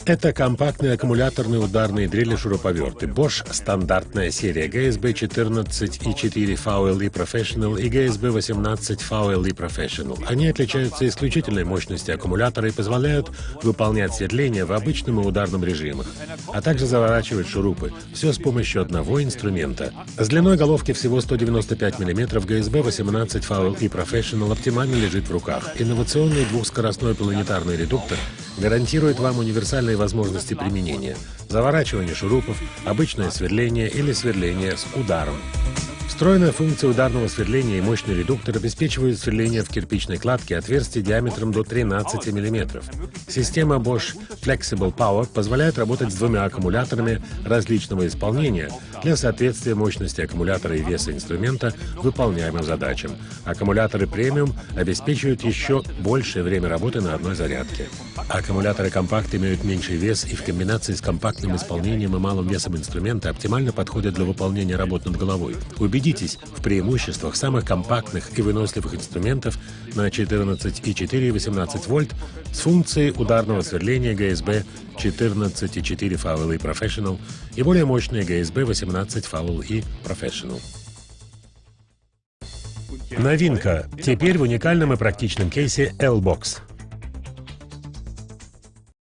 Это компактные аккумуляторные ударные дрели-шуруповерты. Bosch стандартная серия GSB 14.4 VLE Professional и GSB 18 VLE Professional. Они отличаются исключительной мощностью аккумулятора и позволяют выполнять сверление в обычном и ударном режимах, а также заворачивать шурупы. Все с помощью одного инструмента. С длиной головки всего 195 мм GSB 18 VLE Professional оптимально лежит в руках. Инновационный двухскоростной планетарный редуктор гарантирует вам универсальные возможности применения: заворачивание шурупов, обычное сверление или сверление с ударом. Встроенная функция ударного сверления и мощный редуктор обеспечивают сверление в кирпичной кладке отверстий диаметром до 13 мм. Система Bosch Flexible Power позволяет работать с двумя аккумуляторами различного исполнения для соответствия мощности аккумулятора и веса инструмента выполняемым задачам. Аккумуляторы премиум обеспечивают еще большее время работы на одной зарядке. Аккумуляторы компакт имеют меньший вес и в комбинации с компактным исполнением и малым весом инструмента оптимально подходят для выполнения работ над головой. Убедитесь в преимуществах самых компактных и выносливых инструментов на 14,4 и 18 вольт с функцией ударного сверления GSB 14.4 VLE Professional и более мощные GSB 18 VLE Professional. Новинка. Теперь в уникальном и практичном кейсе L-Box.